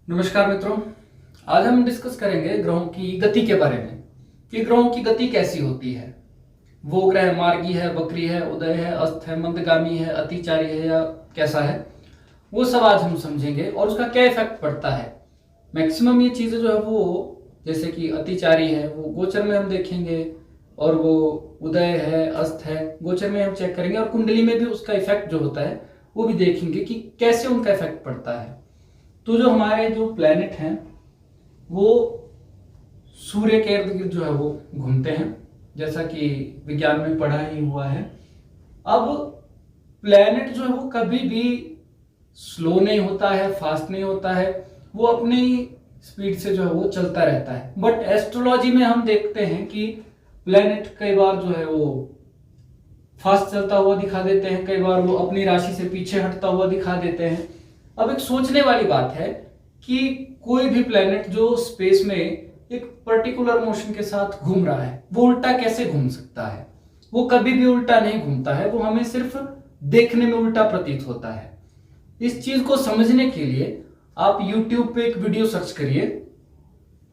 नमस्कार मित्रों। आज हम डिस्कस करेंगे ग्रहों की गति के बारे में कि ग्रहों की गति कैसी होती है। वो ग्रह मार्गी है, वक्री है, उदय है, अस्त है, मंदगामी है, अतिचारी है या कैसा है, वो सब आज हम समझेंगे और उसका क्या इफेक्ट पड़ता है। मैक्सिमम ये चीज़ें जो है वो जैसे कि अतिचारी है वो गोचर में हम देखेंगे, और वो उदय है, अस्त है, गोचर में हम चेक करेंगे, और कुंडली में भी उसका इफेक्ट जो होता है वो भी देखेंगे कि कैसे उनका इफेक्ट पड़ता है। तो जो हमारे जो प्लैनेट हैं वो सूर्य के इर्द गिर्द जो है वो घूमते हैं, जैसा कि विज्ञान में पढ़ा ही हुआ है। अब प्लैनेट जो है वो कभी भी स्लो नहीं होता है, फास्ट नहीं होता है, वो अपनी स्पीड से जो है वो चलता रहता है। बट एस्ट्रोलॉजी में हम देखते हैं कि प्लैनेट कई बार जो है वो फास्ट चलता हुआ दिखा देते हैं, कई बार वो अपनी राशि से पीछे हटता हुआ दिखा देते हैं। अब एक सोचने वाली बात है कि कोई भी प्लेनेट जो स्पेस में एक पर्टिकुलर मोशन के साथ घूम रहा है वो उल्टा कैसे घूम सकता है। वो कभी भी उल्टा नहीं घूमता है, वो हमें सिर्फ देखने में उल्टा प्रतीत होता है। इस चीज को समझने के लिए आप YouTube पे एक वीडियो सर्च करिए।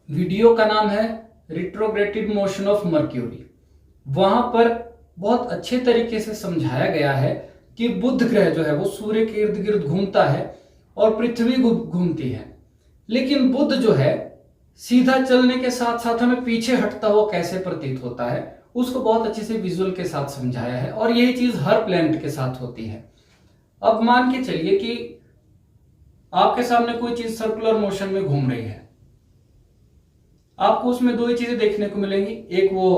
वीडियो का नाम है रिट्रोग्रेडेड मोशन ऑफ मर्क्यूरी। वहां पर बहुत अच्छे तरीके से समझाया गया है कि बुध ग्रह जो है वो सूर्य के इर्द गिर्द घूमता है और पृथ्वी घूमती है, लेकिन बुध जो है सीधा चलने के साथ साथ हमें पीछे हटता हुआ कैसे प्रतीत होता है उसको बहुत अच्छे से विजुअल के साथ समझाया है, और यही चीज हर प्लैनेट के साथ होती है। अब मान के चलिए कि आपके सामने कोई चीज सर्कुलर मोशन में घूम रही है, आपको उसमें दो ही चीजें देखने को मिलेंगी, एक वो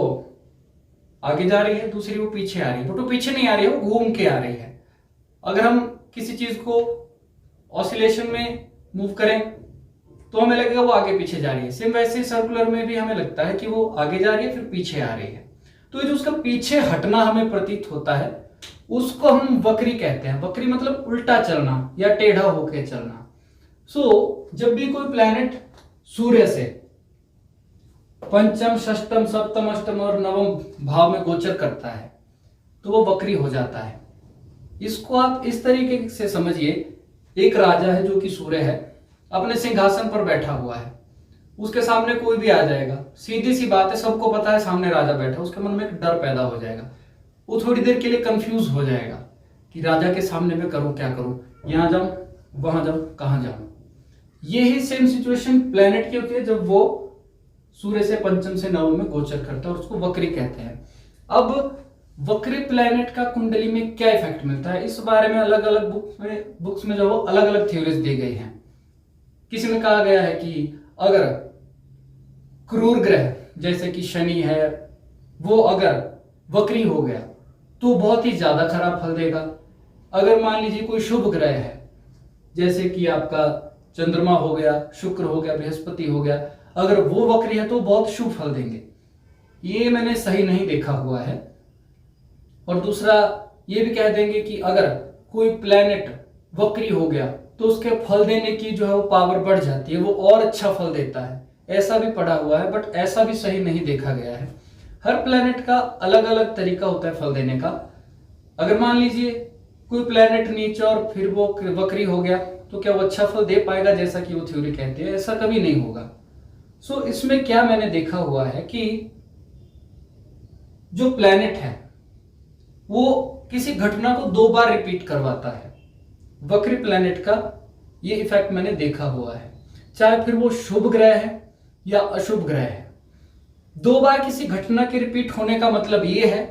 आगे जा रही है, दूसरी वो पीछे आ रही है। बट वो पीछे नहीं आ रही है, वो घूम के आ रही है। अगर हम किसी चीज को ऑसिलेशन में मूव करें तो हमें लगेगा वो आगे पीछे जा रही है। सेम वैसे सर्कुलर में भी हमें लगता है कि वो आगे जा रही है फिर पीछे आ रही है। तो ये जो उसका पीछे हटना हमें प्रतीत होता है उसको हम वक्री कहते हैं। वक्री मतलब उल्टा चलना या टेढ़ा होकर चलना। जब भी कोई प्लैनेट सूर्य से पंचम, षष्टम, सप्तम, अष्टम और नवम भाव में गोचर करता है तो वो वक्री हो जाता है। इसको आप इस तरीके से समझिए, एक राजा है जो कि सूर्य है, अपने सिंहासन पर बैठा हुआ है, उसके सामने कोई भी आ जाएगा, सीधी सी बात है, सबको पता है सामने राजा बैठा, उसके मन में एक डर पैदा हो जाएगा। वो थोड़ी देर के लिए कंफ्यूज हो जाएगा कि राजा के सामने मैं करूं, क्या करूं, यहां जाऊं, वहां जाऊं, कहां जाऊं। यही सेम सिचुएशन प्लेनेट की होती है जब वो सूर्य से पंचम से नवम में गोचर करता है, और उसको वक्री कहते हैं। अब वक्री प्लैनेट का कुंडली में क्या इफेक्ट मिलता है, इस बारे में अलग अलग बुक्स में जो वो अलग अलग थ्योरीज दी गई हैं। किसी में कहा गया है कि अगर क्रूर ग्रह जैसे कि शनि है वो अगर वक्री हो गया तो बहुत ही ज्यादा खराब फल देगा। अगर मान लीजिए कोई शुभ ग्रह है जैसे कि आपका चंद्रमा हो गया, शुक्र हो गया, बृहस्पति हो गया, अगर वो वक्री है तो बहुत शुभ फल देंगे। ये मैंने सही नहीं देखा हुआ है। और दूसरा ये भी कह देंगे कि अगर कोई प्लैनेट वक्री हो गया तो उसके फल देने की जो है वो पावर बढ़ जाती है, वो और अच्छा फल देता है। ऐसा भी पढ़ा हुआ है, बट ऐसा भी सही नहीं देखा गया है। हर प्लैनेट का अलग अलग तरीका होता है फल देने का। अगर मान लीजिए कोई प्लैनेट नीचे और फिर वो वक्री हो गया तो क्या वो अच्छा फल दे पाएगा जैसा कि वो थ्योरी कहती है? ऐसा कभी नहीं होगा। इसमें क्या मैंने देखा हुआ है कि जो प्लैनेट है वो किसी घटना को दो बार रिपीट करवाता है। वक्री प्लैनेट का ये इफेक्ट मैंने देखा हुआ है, चाहे फिर वो शुभ ग्रह है या अशुभ ग्रह है। दो बार किसी घटना के रिपीट होने का मतलब ये है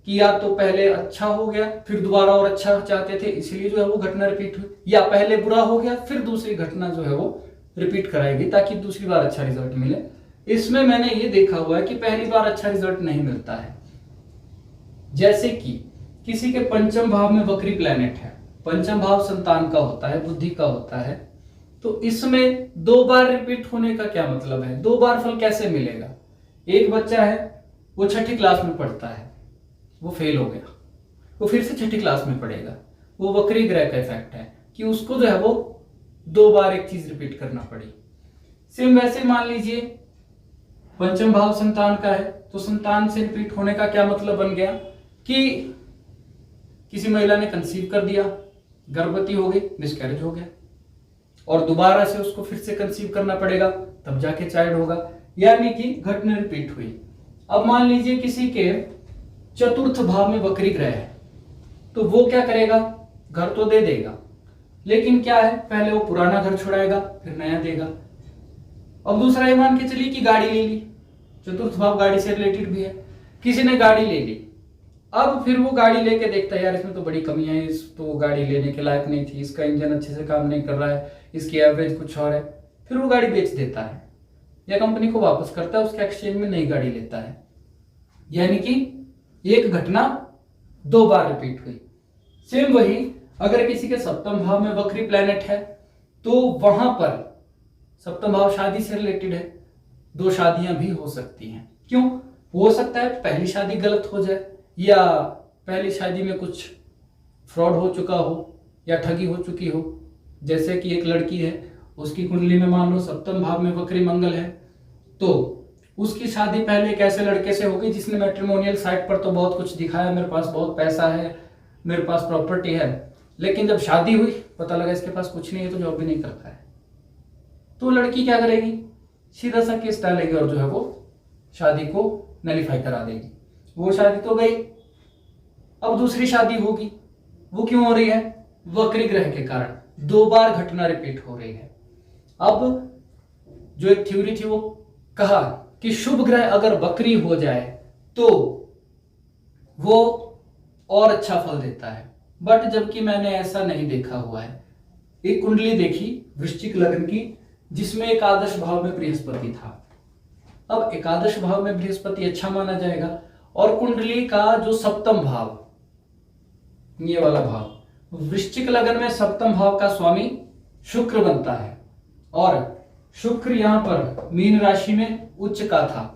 कि या तो पहले अच्छा हो गया फिर दोबारा और अच्छा चाहते थे इसलिए जो है वो घटना रिपीट हुई, या पहले बुरा हो गया फिर दूसरी घटना जो है वो रिपीट कराएगी ताकि दूसरी बार अच्छा रिजल्ट मिले। इसमें मैंने ये देखा हुआ है कि पहली बार अच्छा रिजल्ट नहीं मिलता है। जैसे कि किसी के पंचम भाव में वक्री प्लैनेट है, पंचम भाव संतान का होता है, बुद्धि का होता है, तो इसमें दो बार रिपीट होने का क्या मतलब है? दो बार फल कैसे मिलेगा? एक बच्चा है वो छठी क्लास में पढ़ता है, वो फेल हो गया, वो फिर से छठी क्लास में पढ़ेगा। वो वक्री ग्रह का इफेक्ट है कि उसको जो है वो दो बार एक चीज रिपीट करना पड़ी। सेम वैसे मान लीजिए पंचम भाव संतान का है तो संतान से रिपीट होने का क्या मतलब बन गया कि किसी महिला ने कंसीव कर दिया, गर्भवती हो गई, मिसकैरेज हो गया। और दोबारा से उसको फिर से कंसीव करना पड़ेगा, तब जाके चाइल्ड होगा। यानी कि घटना रिपीट हुई। अब मान लीजिए किसी के चतुर्थ भाव में वक्री ग्रह है, तो वो क्या करेगा, घर तो दे देगा, लेकिन क्या है, पहले वो पुराना घर छुड़ाएगा फिर नया देगा। अब दूसरा ये मान के चलिए कि गाड़ी ले ली, चतुर्थ भाव गाड़ी से रिलेटेड भी है, किसी ने गाड़ी ले ली। अब फिर वो गाड़ी लेके देखता है, यार इसमें तो बड़ी कमियां है, इस तो गाड़ी लेने के लायक नहीं थी, इसका इंजन अच्छे से काम नहीं कर रहा है, इसकी एवरेज कुछ और है, फिर वो गाड़ी बेच देता है या कंपनी को वापस करता है, उसके एक्सचेंज में नई गाड़ी लेता है। यानी कि एक घटना 2 बार रिपीट हुई। सेम वही अगर किसी के सप्तम भाव में वक्री प्लैनेट है, तो वहां पर सप्तम भाव शादी से रिलेटेड है, 2 शादियां भी हो सकती हैं। क्यों हो सकता है, पहली शादी गलत हो जाए, या पहली शादी में कुछ फ्रॉड हो चुका हो या ठगी हो चुकी हो। जैसे कि एक लड़की है, उसकी कुंडली में मान लो सप्तम भाव में वक्री मंगल है, तो उसकी शादी पहले एक ऐसे लड़के से होगी जिसने मैट्रिमोनियल साइट पर तो बहुत कुछ दिखाया, मेरे पास बहुत पैसा है, मेरे पास प्रॉपर्टी है, लेकिन जब शादी हुई पता लगा इसके पास कुछ नहीं है, तो जॉब भी नहीं करता है। तो लड़की क्या करेगी, सीधा सा केस डालेगी और जो है वो शादी को नलीफाई करा देगी। वो शादी तो गई, अब दूसरी शादी होगी, वो क्यों हो रही है, वक्री ग्रह के कारण 2 बार घटना रिपीट हो रही है। अब जो एक थ्योरी थी वो कहा कि शुभ ग्रह अगर वक्री हो जाए तो वो और अच्छा फल देता है, बट जबकि मैंने ऐसा नहीं देखा हुआ है। एक कुंडली देखी वृश्चिक लग्न की, जिसमें एकादश भाव में बृहस्पति था। अब एकादश भाव में बृहस्पति अच्छा माना जाएगा, और कुंडली का जो सप्तम भाव, ये वाला भाव, वृश्चिक लग्न में सप्तम भाव का स्वामी शुक्र बनता है, और शुक्र यहां पर मीन राशि में उच्च का था।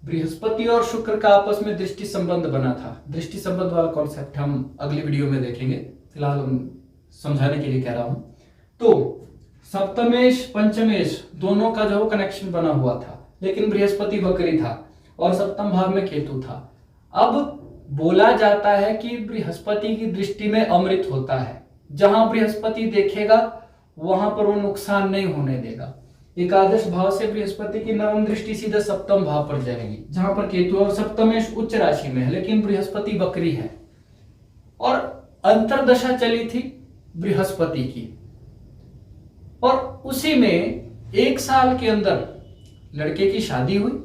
बृहस्पति और शुक्र का आपस में दृष्टि संबंध बना था। दृष्टि संबंध वाला कॉन्सेप्ट हम अगली वीडियो में देखेंगे, फिलहाल हम समझाने के लिए कह रहा हूं। तो सप्तमेश पंचमेश दोनों का जो कनेक्शन बना हुआ था, लेकिन बृहस्पति वक्री था और सप्तम भाव में केतु था। अब बोला जाता है कि बृहस्पति की दृष्टि में अमृत होता है, जहां बृहस्पति देखेगा वहां पर वो नुकसान नहीं होने देगा। एकादश भाव से बृहस्पति की नवम दृष्टि सीधे सप्तम भाव पर जाएगी, जहां पर केतु और सप्तमेश उच्च राशि में है, लेकिन बृहस्पति वक्री है। और अंतरदशा चली थी बृहस्पति की, और उसी में 1 साल के अंदर लड़के की शादी हुई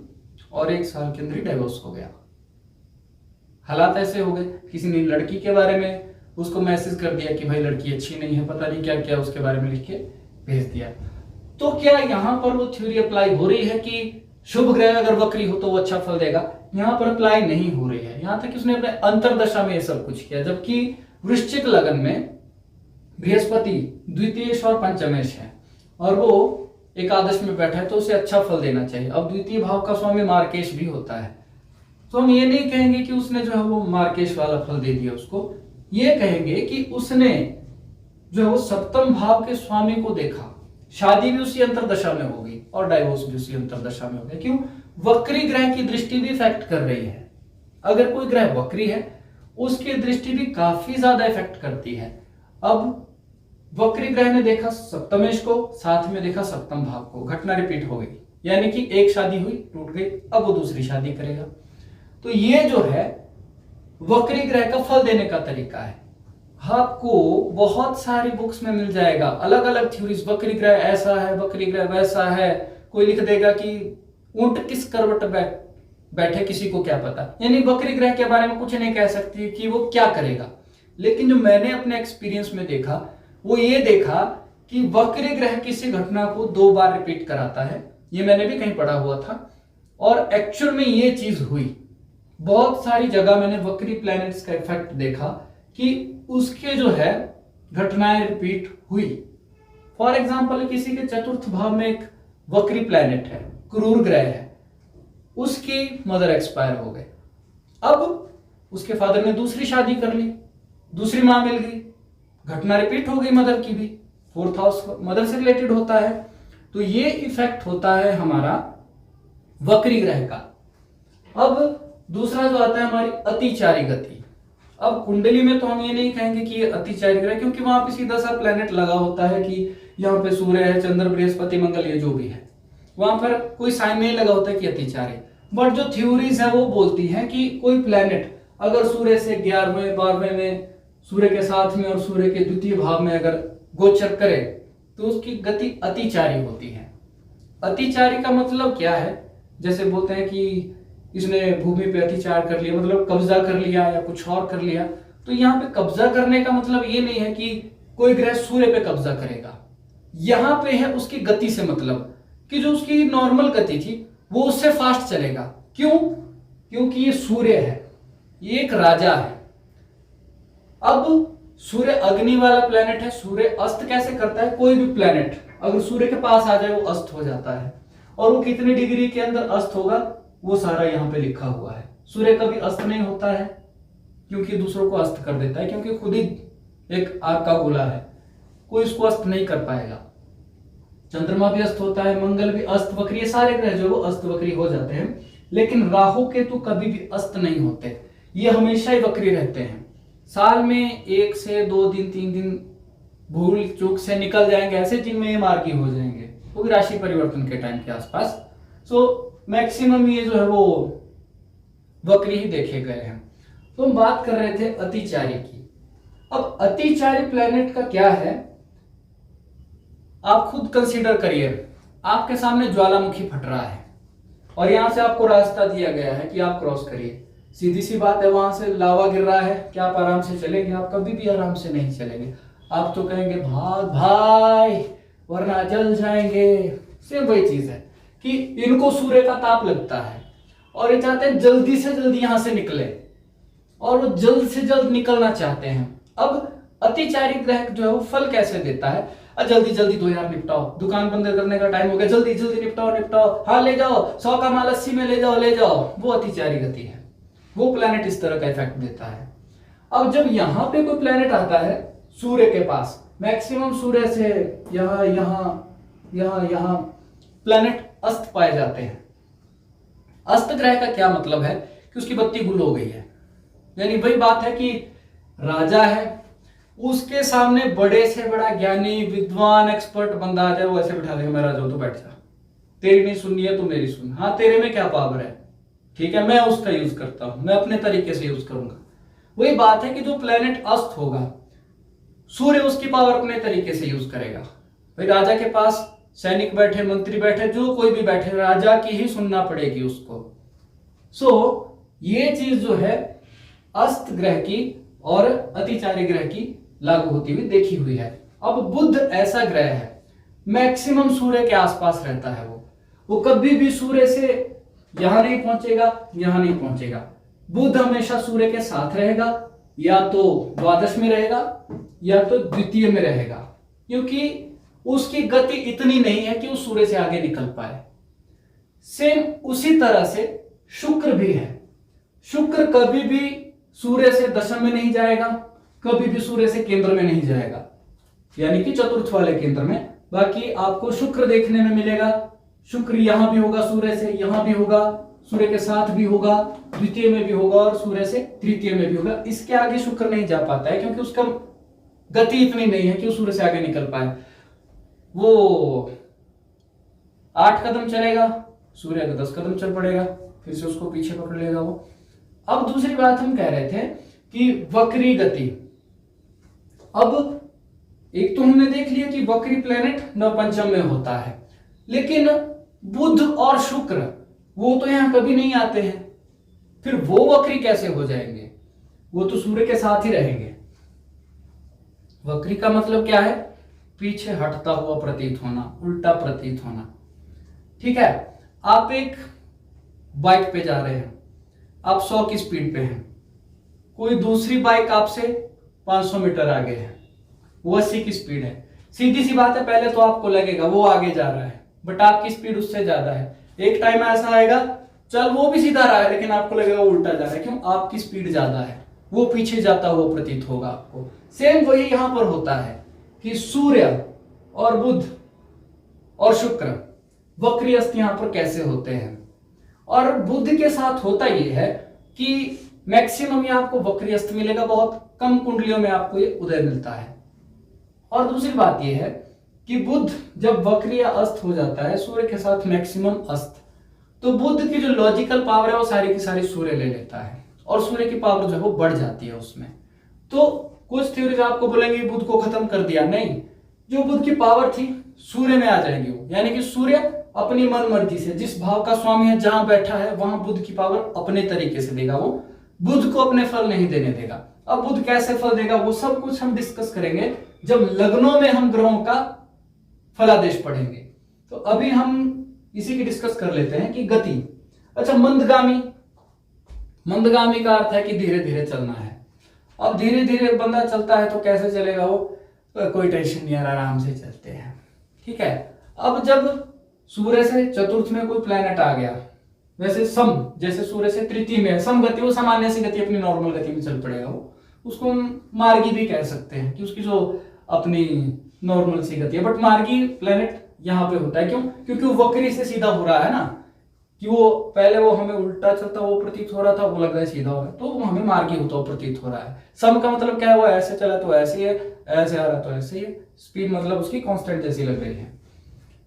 और 1 साल के अंदर ही डाइवोर्स हो गया। हालात ऐसे हो गए, किसी ने लड़की के बारे में उसको मैसेज कर दिया कि भाई लड़की अच्छी नहीं है, पता नहीं क्या क्या उसके बारे में लिख के भेज दिया। तो क्या यहां पर वो थ्योरी अप्लाई हो रही है कि शुभ ग्रह अगर वक्री हो तो वो अच्छा फल देगा? यहां पर अप्लाई नहीं हो रही है। यहां तक कि उसने अपने अंतरदशा में ये सब कुछ किया, जबकि वृश्चिक लगन में बृहस्पति द्वितीयेश और पंचमेश है और वो एकादश में बैठा है, तो उसे अच्छा फल देना चाहिए। अब द्वितीय भाव का स्वामी मार्केश भी होता है, तो हम ये नहीं कहेंगे कि उसने जो है वो मार्केश वाला फल दे दिया उसको, ये कहेंगे कि उसने जो है वो सप्तम भाव के स्वामी को देखा, शादी भी उसी अंतरदशा में होगी और डाइवोर्स भी उसी अंतरदशा में होगा। क्यों? वक्री ग्रह की दृष्टि भी इफेक्ट कर रही है। अगर कोई ग्रह वक्री है उसकी दृष्टि भी काफी ज्यादा इफेक्ट करती है। अब वक्री ग्रह ने देखा सप्तमेश को, साथ में देखा सप्तम भाव को, घटना रिपीट हो गई, यानी कि एक शादी हुई टूट गई, अब वो दूसरी शादी करेगा। तो ये जो है वक्री ग्रह का फल देने का तरीका है। आपको बहुत सारी बुक्स में मिल जाएगा अलग अलग थ्योरीज, वक्री ग्रह ऐसा है, वक्री ग्रह वैसा है। कोई लिख देगा कि ऊंट किस करवट बैठे किसी को क्या पता, यानी वक्री ग्रह के बारे में कुछ नहीं कह सकती कि वो क्या करेगा। लेकिन जो मैंने अपने एक्सपीरियंस में देखा वो ये देखा कि वक्री ग्रह किसी घटना को 2 बार रिपीट कराता है। ये मैंने भी कहीं पढ़ा हुआ था और एक्चुअल में ये चीज हुई। बहुत सारी जगह मैंने वक्री प्लैनेट्स का इफेक्ट देखा कि उसके जो है घटनाएं रिपीट हुई। फॉर एग्जाम्पल किसी के चतुर्थ भाव में एक वक्री प्लैनेट है, क्रूर ग्रह है, उसकी मदर एक्सपायर हो गए। अब उसके फादर ने दूसरी शादी कर ली, दूसरी मां मिल गई, घटना रिपीट हो गई मदर की भी, 4th हाउस मदर से रिलेटेड होता है। तो ये इफेक्ट होता है हमारा वक्री ग्रह का। अब दूसरा जो आता है हमारी अतिचारी गति। अब कुंडली में तो हम ये नहीं कहेंगे कि ये अतिचारी ग्रह, क्योंकि वहां पे सीधा सा प्लेनेट लगा होता है कि यहाँ पे सूर्य है, चंद्र, बृहस्पति, मंगल, ये जो भी है, वहां पर कोई साइन नहीं लगा होता कि अतिचारी। बट जो थ्योरीज है वो बोलती हैं कि कोई प्लेनेट अगर सूर्य से 11वें 12वें में, सूर्य के साथ में और सूर्य के द्वितीय भाव में अगर गोचर करे तो उसकी गति अतिचारी होती है। अतिचारी का मतलब क्या है? जैसे बोलते हैं कि इसने भूमि पे अतिचार कर लिया, मतलब कब्जा कर लिया या कुछ और कर लिया। तो यहाँ पे कब्जा करने का मतलब ये नहीं है कि कोई ग्रह सूर्य पे कब्जा करेगा। यहाँ पे है उसकी गति से मतलब कि जो उसकी नॉर्मल गति थी वो उससे फास्ट चलेगा। क्यों? क्योंकि ये सूर्य है, ये एक राजा है। अब सूर्य अग्नि वाला प्लेनेट है। सूर्य अस्त कैसे करता है? कोई भी प्लेनेट अगर सूर्य के पास आ जाए वो अस्त हो जाता है, और वो कितनी डिग्री के अंदर अस्त होगा वो सारा यहाँ पे लिखा हुआ है। सूर्य कभी अस्त नहीं होता है क्योंकि दूसरों को अस्त कर देता है, क्योंकि खुद ही एक आग का गोला है, कोई इसको अस्त नहीं कर पाएगा। चंद्रमा भी अस्त होता है, मंगल भी अस्त वक्री, सारे ग्रह जो वो अस्त वक्री हो जाते हैं। लेकिन राहु केतु कभी भी अस्त नहीं होते, ये हमेशा ही वक्री रहते हैं। साल में 1 से 2 दिन 3 दिन भूल चूक से निकल जाएंगे ऐसे जिनमें ये मार्गी हो जाएंगे, वो भी राशि परिवर्तन के टाइम के आसपास। सो मैक्सिमम ये जो है वो वक्री ही देखे गए हैं। तो हम बात कर रहे थे अतिचारी की। अब अतिचारी प्लेनेट का क्या है, आप खुद कंसीडर करिए। आपके सामने ज्वालामुखी फट रहा है और यहां से आपको रास्ता दिया गया है कि आप क्रॉस करिए। सीधी सी बात है, वहां से लावा गिर रहा है, क्या आप आराम से चलेंगे? आप कभी भी आराम से नहीं चलेंगे। आप तो कहेंगे भाग भाई वरना जल जाएंगे। सेम वही चीज है कि इनको सूर्य का ताप लगता है और ये चाहते हैं जल्दी से जल्दी यहां से निकले, और वो जल्द से जल्द निकलना चाहते हैं। अब अतिचारी ग्रह जो है वो फल कैसे देता है? जल्दी जल्दी दो यार, निपटाओ, दुकान बंद करने का टाइम हो गया, जल्दी जल्दी निपटाओ निपटाओ, हाँ ले जाओ, 100 का माल 80 में ले जाओ। वो अतिचारी गति है, वो प्लेनेट इस तरह का इफेक्ट देता है। अब जब यहां पे कोई प्लेनेट आता है सूर्य के पास, मैक्सिमम सूर्य से यहां प्लेनेट अस्त पाए जाते हैं। अस्त ग्रह का क्या मतलब है कि उसकी बत्ती गुल हो गई है, यानी वही बात है कि राजा है, उसके सामने बड़े से बड़ा ज्ञानी विद्वान एक्सपर्ट बंदा आ जाए, वो ऐसे बिठा देगा, मैं राजा हूं तो बैठ जा, तेरी नहीं सुननी है तो मेरी सुन, हाँ तेरे में क्या पावर है, ठीक है मैं उसका यूज करता हूं, मैं अपने तरीके से यूज करूंगा। वही बात है कि जो प्लेनेट अस्त होगा सूर्य उसकी पावर अपने तरीके से यूज करेगा। भाई राजा के पास सैनिक बैठे, मंत्री बैठे, जो कोई भी बैठे, राजा की ही सुनना पड़ेगी उसको। ये चीज जो है अस्त ग्रह की और अतिचारी ग्रह की लागू होती हुई देखी हुई है। अब बुध ऐसा ग्रह है, मैक्सिमम सूर्य के आसपास रहता है। वो कभी भी सूर्य से यहां नहीं पहुंचेगा, यहां नहीं पहुंचेगा। बुध हमेशा सूर्य के साथ रहेगा, या तो द्वादश में रहेगा या तो द्वितीय में रहेगा, क्योंकि उसकी गति इतनी नहीं है कि वो सूर्य से आगे निकल पाए। सेम उसी तरह से शुक्र भी है। शुक्र कभी भी सूर्य से दशम में नहीं जाएगा, कभी भी सूर्य से केंद्र में नहीं जाएगा, यानी कि चतुर्थ वाले केंद्र में। बाकी आपको शुक्र देखने में मिलेगा, शुक्र यहां भी होगा, सूर्य से यहां भी होगा, सूर्य के साथ भी होगा, द्वितीय में भी होगा और सूर्य से तृतीय में भी होगा। इसके आगे शुक्र नहीं जा पाता है क्योंकि उसका गति इतनी नहीं है कि वो सूर्य से आगे निकल पाए। वो 8 कदम चलेगा, सूर्य का 10 कदम चल पड़ेगा, फिर से उसको पीछे पकड़ लेगा वो। अब दूसरी बात हम कह रहे थे कि वक्री गति। अब एक तो हमने देख लिया कि वक्री प्लेनेट नवपंचम में होता है, लेकिन बुध और शुक्र वो तो यहां कभी नहीं आते हैं, फिर वो वक्री कैसे हो जाएंगे? वो तो सूर्य के साथ ही रहेंगे। वक्री का मतलब क्या है? पीछे हटता हुआ प्रतीत होना, उल्टा प्रतीत होना। ठीक है, आप एक बाइक पे जा रहे हैं, आप 100 की स्पीड पे हैं, कोई दूसरी बाइक आपसे 500 मीटर आगे है, वो 80 की स्पीड है। सीधी सी बात है, पहले तो आपको लगेगा वो आगे जा रहा है, बट आपकी स्पीड उससे ज्यादा है। एक टाइम ऐसा आएगा, चल वो भी सीधा रहा है लेकिन आपको लगेगा वो उल्टा जा रहा है। क्यों? आपकी स्पीड ज्यादा है, वो पीछे जाता हुआ प्रतीत होगा आपको। सेम वही यहां पर होता है कि सूर्य और बुध और शुक्र वक्री अस्त यहां पर कैसे होते हैं। और बुध के साथ होता यह है कि मैक्सिमम ये आपको वक्री अस्त मिलेगा, बहुत कम कुंडलियों में आपको ये उदय मिलता है। और दूसरी बात यह है कि बुध जब वक्र या अस्त हो जाता है सूर्य के साथ मैक्सिमम अस्त, तो बुध की जो लॉजिकल पावर है वो सारी की सारी सूर्य ले लेता है और सूर्य की पावर जो है वो बढ़ जाती है उसमें। तो कुछ थ्योरीज आपको बोलेंगे बुध को खत्म कर दिया, नहीं, जो बुध की पावर थी सूर्य में आ जाएगी वो, यानी कि सूर्य अपनी मन मर्जी से जिस भाव का स्वामी है जहां बैठा है वहां बुध की पावर अपने तरीके से देगा, वो बुध को अपने फल नहीं देने देगा। अब बुध कैसे फल देगा वो सब कुछ हम डिस्कस करेंगे जब लग्नों में हम ग्रहों का फलादेश पढ़ेंगे। तो अभी हम इसी की डिस्कस कर लेते हैं कि गति। अच्छा, मंदगामी, मंदगामी का अर्थ है कि धीरे धीरे चलना है। अब धीरे धीरे बंदा चलता है तो कैसे चलेगा वो, कोई टेंशन नहीं, आराम से चलते हैं, ठीक है। अब जब सूर्य से चतुर्थ में कोई प्लैनेट आ गया, वैसे सम, जैसे सूर्य से तृतीय में है सम गति, वो सामान्य सी गति अपनी नॉर्मल गति में चल पड़ेगा, वो उसको हम मार्गी भी कह सकते हैं कि उसकी जो अपनी नॉर्मल सी गति है। बट मार्गी प्लैनेट यहाँ पे होता है, क्यों? क्योंकि वो वक्री से सीधा हो रहा है ना, कि वो पहले वो हमें उल्टा चलता वो प्रतीत हो रहा था, वो लग रहा है सीधा हो रहा है, तो वो हमें मार्गी होता हुआ प्रतीत हो रहा है। सम का मतलब क्या है, वो ऐसे चला तो ऐसे ही है, ऐसे आ रहा तो ऐसे ही है, स्पीड मतलब उसकी कांस्टेंट जैसी लग रही है।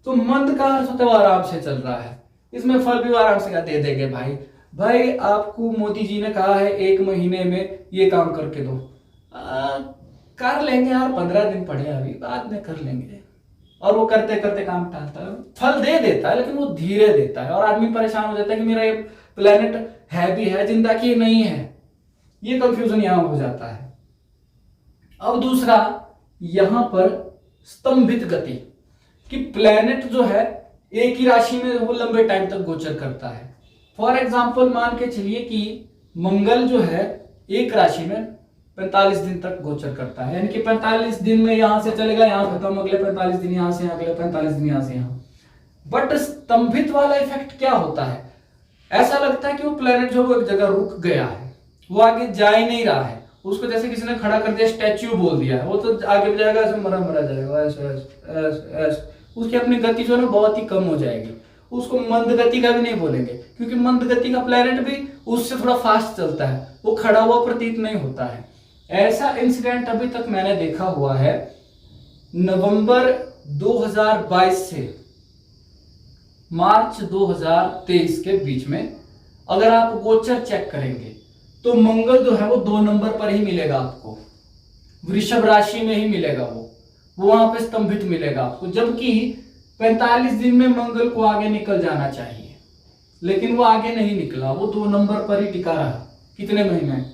तो मंद का अर्थ होता है वो आराम से चल रहा है। इसमें फल भी आराम से दे देंगे, भाई भाई आपको मोदी जी ने कहा है 1 महीने में ये काम करके दो, कर लेंगे यार, 15 दिन पड़े अभी, बाद में कर लेंगे, और वो करते करते काम टालता है। फल दे देता है लेकिन वो धीरे देता है और आदमी परेशान हो जाता है कि मेरा ये प्लेनेट है भी है जिंदा कि नहीं है, ये कंफ्यूजन यहां हो जाता है। अब दूसरा यहां पर स्तंभित गति, कि प्लेनेट जो है एक ही राशि में वो लंबे टाइम तक गोचर करता है। फॉर एग्जाम्पल मान के चलिए कि मंगल जो है एक राशि में 45 दिन तक गोचर करता है, यानी कि 45 दिन में यहां से चलेगा, यहां खत्म, अगले 45 दिन यहां से, अगले 45 दिन यहां से यहां। बट स्तंभित वाला इफेक्ट क्या होता है, ऐसा लगता है कि वो प्लेनेट जो वो एक जगह रुक गया है, वो आगे जा ही नहीं रहा है, उसको जैसे किसी ने खड़ा कर दिया, स्टैच्यू बोल दिया है, वो तो आगे भी जाएगा, ऐसे मरा मरा जाएगा, ऐसे उसकी अपनी गति जो है ना बहुत ही कम हो जाएगी। उसको मंद गति का भी नहीं बोलेंगे, क्योंकि मंद गति का प्लेनेट भी उससे थोड़ा फास्ट चलता है, वो खड़ा हुआ प्रतीत नहीं होता है। ऐसा इंसिडेंट अभी तक मैंने देखा हुआ है नवंबर 2022 से मार्च 2023 के बीच में। अगर आप गोचर चेक करेंगे तो मंगल जो है वो 2 नंबर पर ही मिलेगा आपको, वृषभ राशि में ही मिलेगा, वो वहां पे स्तंभित मिलेगा आपको, जबकि 45 दिन में मंगल को आगे निकल जाना चाहिए, लेकिन वो आगे नहीं निकला, वो 2 नंबर पर ही टिका रहा। कितने महीने,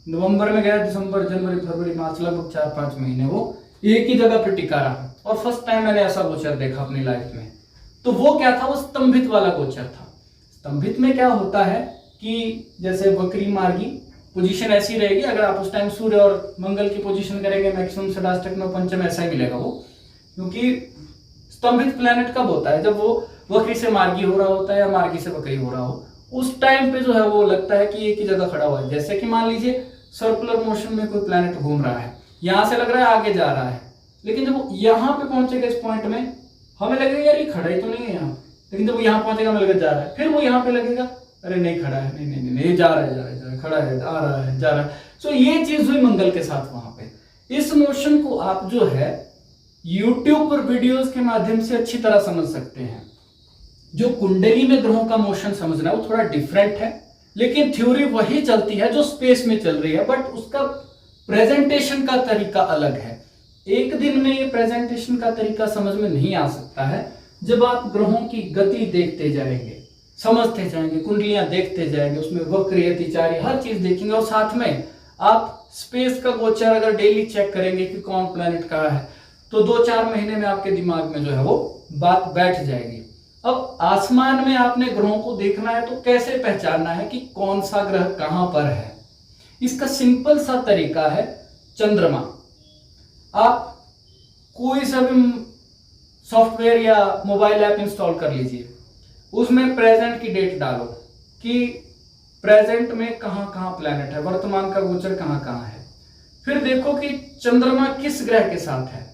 नवंबर में गया, दिसंबर, जनवरी, फरवरी, मार्च, लगभग 4-5 महीने वो एक ही जगह पर टिका रहा। और फर्स्ट टाइम मैंने ऐसा गोचर देखा अपनी लाइफ में। तो वो क्या था, वो स्तंभित वाला गोचर था। स्तंभित में क्या होता है कि जैसे वक्री मार्गी पोजीशन ऐसी रहेगी, अगर आप उस टाइम सूर्य और मंगल की पोजीशन करेंगे मैक्सिमम षडाष्टक में पंचम, ऐसा ही मिलेगा वो। क्योंकि स्तंभित प्लैनेट कब होता है, जब वो वक्री से मार्गी हो रहा होता है या मार्गी से वक्री हो रहा हो, उस टाइम पे जो है वो लगता है कि एक ही जगह खड़ा हुआ है। जैसे कि मान लीजिए सर्कुलर मोशन में कोई प्लैनेट घूम रहा है, यहां से लग रहा है आगे जा रहा है, लेकिन जब वो यहां पे पहुंचेगा इस पॉइंट में, हमें लगेगा यार ये खड़ा ही तो नहीं है यहाँ, लेकिन जब वो यहाँ पहुंचेगा हमें लगेगा जा रहा है, फिर वो यहाँ पे लगेगा अरे नहीं खड़ा है, नहीं नहीं नहीं जा रहा है, खड़ा है, आ रहा है, जा रहा है। सो ये चीज हुई मंगल के साथ वहां पे। इस मोशन को आप जो है यूट्यूब पर वीडियोस के माध्यम से अच्छी तरह समझ सकते हैं। जो कुंडली में ग्रहों का मोशन समझना है वो थोड़ा डिफरेंट है, लेकिन थ्योरी वही चलती है जो स्पेस में चल रही है, बट उसका प्रेजेंटेशन का तरीका अलग है। एक दिन में ये प्रेजेंटेशन का तरीका समझ में नहीं आ सकता है। जब आप ग्रहों की गति देखते जाएंगे, समझते जाएंगे, कुंडलियां देखते जाएंगे, उसमें वक्र, अतिचारी, हर चीज देखेंगे, और साथ में आप स्पेस का गोचर अगर डेली चेक करेंगे कि कौन प्लैनेट कहाँ है, तो 2-4 महीने में आपके दिमाग में जो है वो बात बैठ जाएगी। अब आसमान में आपने ग्रहों को देखना है तो कैसे पहचानना है कि कौन सा ग्रह कहां पर है, इसका सिंपल सा तरीका है चंद्रमा। आप कोई सा भी सॉफ्टवेयर या मोबाइल ऐप इंस्टॉल कर लीजिए, उसमें प्रेजेंट की डेट डालो कि प्रेजेंट में कहां कहां प्लैनेट है, वर्तमान का गोचर कहां कहां है। फिर देखो कि चंद्रमा किस ग्रह के साथ है।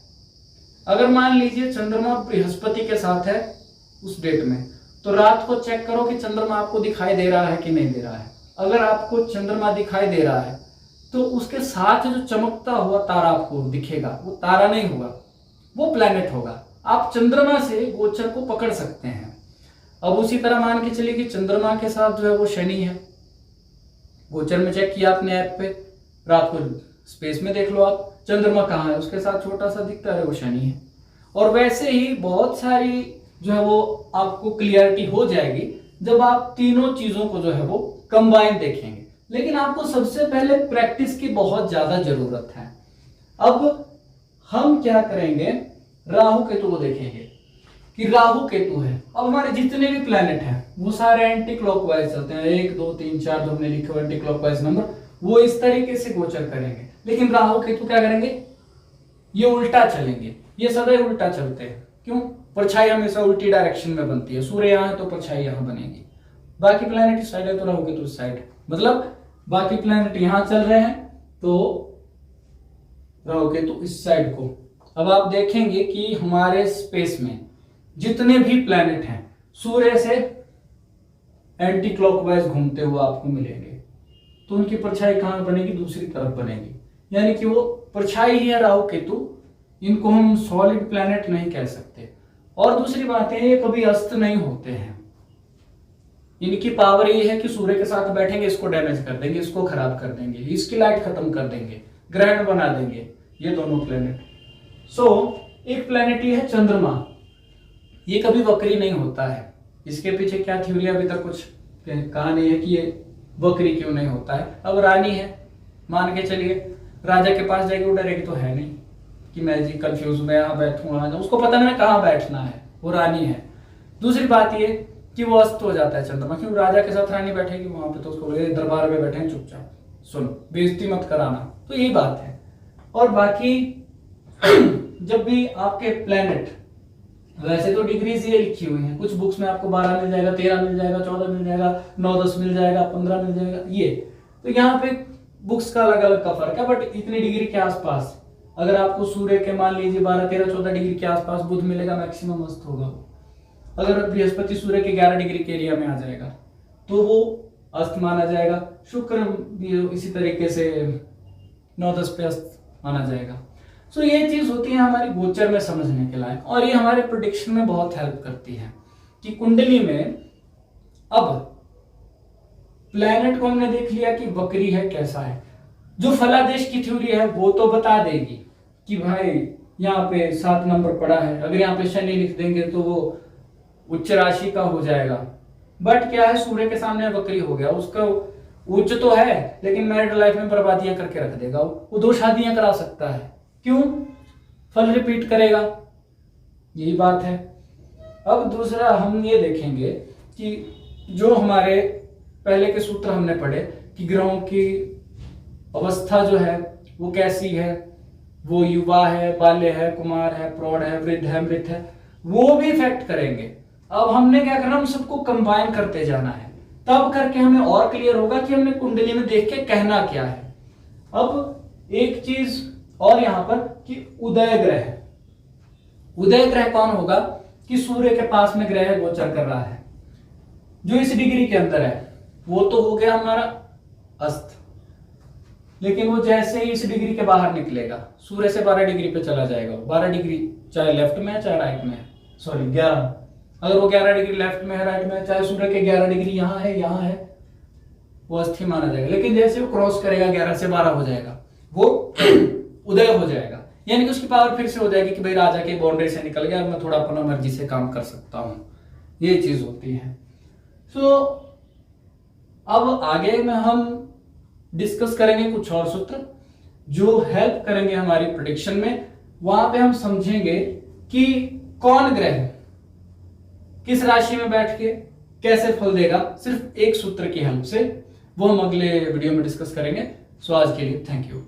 अगर मान लीजिए चंद्रमा बृहस्पति के साथ है उस डेट में, तो रात को चेक करो कि चंद्रमा आपको दिखाई दे रहा है कि नहीं दे रहा है। अगर आपको चंद्रमा दिखाई दे रहा है तो उसके साथ जो चमकता हुआ तारा आपको दिखेगा वो तारा नहीं होगा, वो प्लैनेट होगा। आप चंद्रमा से गोचर को पकड़ सकते हैं। अब उसी तरह मान के चलिए कि चंद्रमा के साथ जो है वो शनि है। गोचर में चेक किया आपने ऐप पे, रात को स्पेस में देख लो आप, चंद्रमा कहाँ है, उसके साथ छोटा सा दिखता है वो शनि है। और वैसे ही बहुत सारी जो है वो आपको क्लियरिटी हो जाएगी जब आप तीनों चीजों को जो है वो कंबाइन देखेंगे। लेकिन आपको सबसे पहले प्रैक्टिस की बहुत ज्यादा जरूरत है। अब हम क्या करेंगे, राहु केतु को देखेंगे कि राहु केतु है। अब हमारे जितने भी प्लैनेट हैं वो सारे एंटी क्लॉकवाइज चलते हैं, 1 2 3 4 जो हमने लिखे एंटी क्लॉकवाइज नंबर, वो इस तरीके से गोचर करेंगे। लेकिन राहु केतु क्या करेंगे, ये उल्टा चलेंगे, ये सदैव उल्टा चलते हैं। क्यों, परछाई हमेशा उल्टी डायरेक्शन में बनती है। सूर्य यहाँ है तो परछाई यहाँ बनेगी, बाकी प्लैनेट इस साइड है तो राहु केतु इस साइड, मतलब बाकी प्लैनेट यहाँ चल रहे हैं तो राहु केतु इस साइड को। अब आप देखेंगे कि हमारे स्पेस में जितने भी प्लैनेट हैं सूर्य से एंटी क्लॉकवाइज घूमते हुए आपको मिलेंगे, तो उनकी परछाई कहां बनेगी, दूसरी तरफ बनेगी। यानी कि वो परछाई ही है राहु केतु, इनको हम सॉलिड प्लैनेट नहीं कह सकते। और दूसरी बात है, ये कभी अस्त नहीं होते हैं। इनकी पावर ये है कि सूर्य के साथ बैठेंगे, इसको डैमेज कर देंगे, इसको खराब कर देंगे, इसकी लाइट खत्म कर देंगे, ग्रहण बना देंगे, ये दोनों प्लैनेट। एक प्लैनेट ये है चंद्रमा, ये कभी वक्री नहीं होता है। इसके पीछे क्या थ्योरी अभी तक कुछ कहा नहीं है कि ये वक्री क्यों नहीं होता है। अब रानी है, मान के चलिए राजा के पास जाएगी, वो डरेगी तो है नहीं कि मैं जी कंफ्यूज हूं, मैं यहाँ बैठूं वहां जाऊं, उसको पता नहीं कहाँ बैठना है, वो रानी है। दूसरी बात ये कि वो अस्त हो जाता है चंद्रमा, क्यों, राजा के साथ रानी बैठेगी वहां पे तो उसको बोलेगा दरबार में बैठे चुपचाप, सुनो बेइज्जती मत कराना, तो यही बात है। और बाकी जब भी आपके प्लैनेट, वैसे तो डिग्रीज ये लिखी हुई है, कुछ बुक्स में आपको 12 मिल जाएगा, 13 मिल जाएगा, 14 मिल जाएगा, 9 10 मिल जाएगा, 15 मिल जाएगा, ये तो यहाँ पे बुक्स का अलग अलग का फर्क है। बट इतनी डिग्री के आसपास अगर आपको सूर्य के मान लीजिए 12 13 14 डिग्री के आसपास बुध मिलेगा, मैक्सिमम अस्त होगा। अगर बृहस्पति सूर्य के 11 डिग्री के एरिया में आ जाएगा तो वो अस्त माना जाएगा। शुक्र भी इसी तरीके से 9 10 पे अस्त माना जाएगा। सो ये चीज होती है हमारी गोचर में समझने के लायक, और ये हमारे प्रेडिक्शन में बहुत हेल्प करती है कि कुंडली में अब प्लैनेट को हमने देख लिया कि वक्री है कैसा है, जो फलादेश की थ्योरी है वो तो बता देगी कि भाई यहाँ पे 7 नंबर पड़ा है, अगर यहाँ पे शनि लिख देंगे तो वो उच्च राशि का हो जाएगा। बट क्या है, सूर्य के सामने वक्री हो गया, उसका उच्च तो है लेकिन मैरिड लाइफ में बर्बादियां करके रख देगा, वो 2 शादियां करा सकता है, क्यों, फल रिपीट करेगा, यही बात है। अब दूसरा हम ये देखेंगे कि जो हमारे पहले के सूत्र हमने पढ़े कि ग्रहों की अवस्था जो है वो कैसी है, वो युवा है, बाल्य है, कुमार है, प्रौढ़ है, वृद्ध है, मृत है, वो भी इफेक्ट करेंगे। अब हमने क्या करना, हम सबको कंबाइन करते जाना है, तब करके हमें और क्लियर होगा कि हमने कुंडली में देख के कहना क्या है। अब एक चीज और यहां पर कि उदय ग्रह, उदय ग्रह कौन होगा कि सूर्य के पास में ग्रह गोचर कर रहा है, जो इस डिग्री के अंदर है, वो तो हो गया हमारा अस्त। लेकिन वो जैसे ही इस डिग्री के बाहर निकलेगा, सूर्य से 12 डिग्री पे चला जाएगा, 12 डिग्री चाहे लेफ्ट में है चाहे राइट में है, सॉरी 11, अगर वो 11 डिग्री लेफ्ट में है, राइट में है, चाहे सूर्य के 11 डिग्री यहाँ है, वो अस्थि माना जाएगा। लेकिन जैसे वो क्रॉस करेगा 11 से 12 हो जाएगा, वो उदय हो जाएगा, यानी कि उसकी पावर फिर से हो जाएगी कि भाई राजा के बाउंड्री से निकल गया, मैं थोड़ा अपना मर्जी से काम कर सकता हूं, ये चीज होती है। अब आगे में हम डिस्कस करेंगे कुछ और सूत्र जो हेल्प करेंगे हमारी प्रेडिक्शन में। वहां पे हम समझेंगे कि कौन ग्रह किस राशि में बैठ के कैसे फल देगा, सिर्फ एक सूत्र की हेल्प से। वो हम अगले वीडियो में डिस्कस करेंगे। सो आज के लिए थैंक यू।